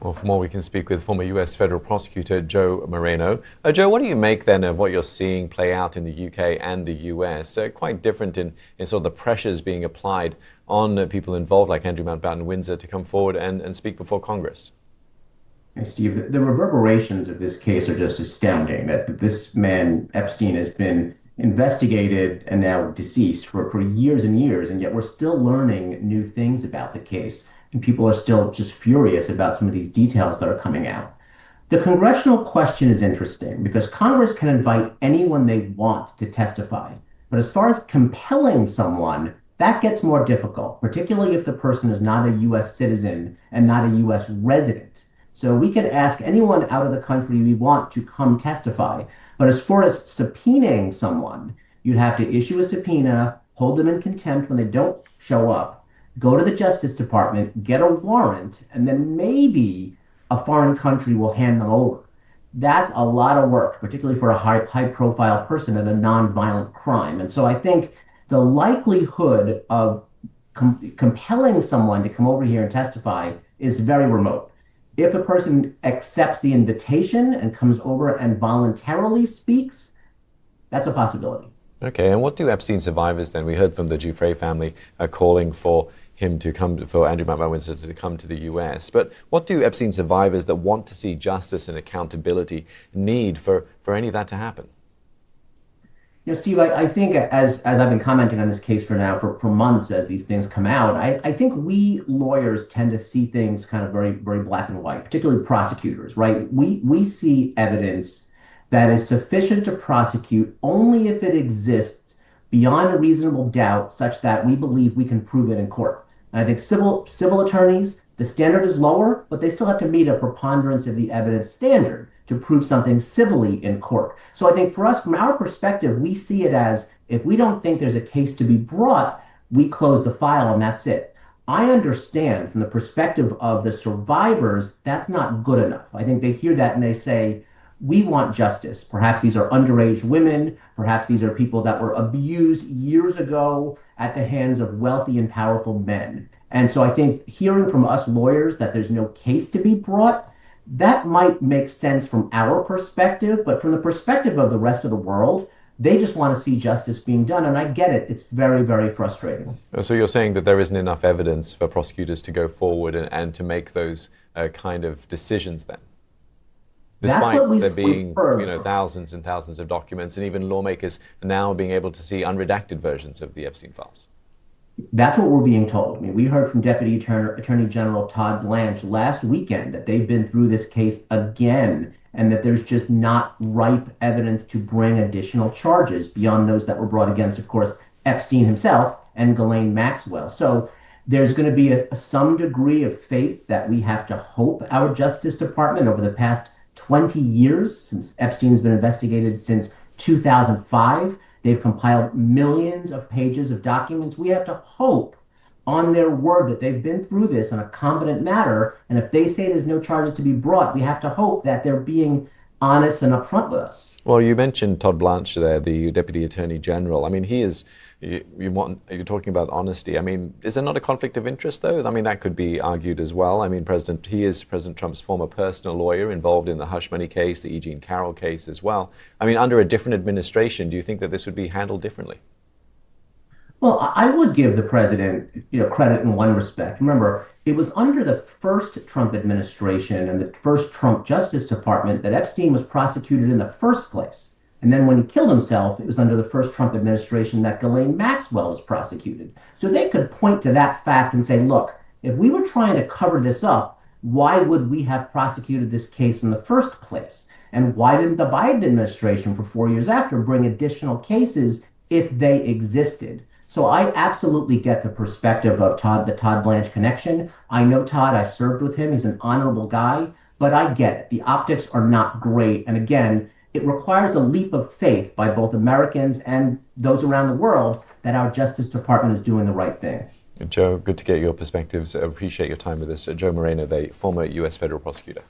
Well, for more, we can speak with former U.S. federal prosecutor Joe Moreno. Joe, what do you make then of what you're seeing play out in the U.K. and the U.S.? Quite different in sort of the pressures being applied on people involved, like Andrew Mountbatten Windsor, to come forward and speak before Congress. Hey, Steve, the reverberations of this case are just astounding. That this man, Epstein, has been investigated and now deceased for years and years, and yet we're still learning new things about the case. And people are still just furious about some of these details that are coming out. The congressional question is interesting because Congress can invite anyone they want to testify. But as far as compelling someone, that gets more difficult, particularly if the person is not a U.S. citizen and not a U.S. resident. So we can ask anyone out of the country we want to come testify. But as far as subpoenaing someone, you'd have to issue a subpoena, hold them in contempt when they don't show up, go to the Justice Department, get a warrant, and then maybe a foreign country will hand them over. That's a lot of work, particularly for a high-profile person in a non-violent crime. And so I think the likelihood of compelling someone to come over here and testify is very remote. If a person accepts the invitation and comes over and voluntarily speaks, that's a possibility. Okay, and what do Epstein survivors then? We heard from the Giuffre family calling for him to come, for Andrew Mountbatten Windsor to come to the US. But what do Epstein survivors that want to see justice and accountability need for any of that to happen? Steve, I think as I've been commenting on this case for months as these things come out, I think we lawyers tend to see things kind of very, very black and white, particularly prosecutors, right? We see evidence that is sufficient to prosecute only if it exists beyond a reasonable doubt such that we believe we can prove it in court. And I think civil attorneys, the standard is lower, but they still have to meet a preponderance of the evidence standard to prove something civilly in court. So I think for us, from our perspective, we see it as if we don't think there's a case to be brought, we close the file and that's it. I understand from the perspective of the survivors, that's not good enough. I think they hear that and they say, we want justice. Perhaps these are underage women. Perhaps these are people that were abused years ago at the hands of wealthy and powerful men. And so I think hearing from us lawyers that there's no case to be brought, that might make sense from our perspective, but from the perspective of the rest of the world, they just want to see justice being done. And I get it. It's very, very frustrating. So you're saying that there isn't enough evidence for prosecutors to go forward and to make those kind of decisions then? Despite there being thousands and thousands of documents, and even lawmakers now being able to see unredacted versions of the Epstein files. That's what we're being told. I mean, we heard from Deputy Attorney General Todd Blanche last weekend that they've been through this case again and that there's just not ripe evidence to bring additional charges beyond those that were brought against, of course, Epstein himself and Ghislaine Maxwell. So there's going to be some degree of faith that we have to hope our Justice Department over the past 20 years, since Epstein's been investigated since 2005. They've compiled millions of pages of documents. We have to hope on their word that they've been through this in a competent manner. And if they say there's no charges to be brought, we have to hope that they're being honest and upfront with us. Well, you mentioned Todd Blanche there, the Deputy Attorney General. I mean, you're talking about honesty. I mean, is there not a conflict of interest, though? I mean, that could be argued as well. I mean, he is President Trump's former personal lawyer involved in the hush money case, the E. Jean Carroll case as well. I mean, under a different administration, do you think that this would be handled differently? Well, I would give the president, credit in one respect. Remember, it was under the first Trump administration and the first Trump Justice Department that Epstein was prosecuted in the first place. And then when he killed himself, it was under the first Trump administration that Ghislaine Maxwell was prosecuted. So they could point to that fact and say, look, if we were trying to cover this up, why would we have prosecuted this case in the first place? And why didn't the Biden administration for 4 years after bring additional cases if they existed? So I absolutely get the perspective of the Todd Blanche connection. I know Todd, I've served with him. He's an honorable guy, but I get it. The optics are not great. And again, it requires a leap of faith by both Americans and those around the world that our Justice Department is doing the right thing. Joe, good to get your perspectives. I appreciate your time with us. Joe Moreno, the former U.S. federal prosecutor.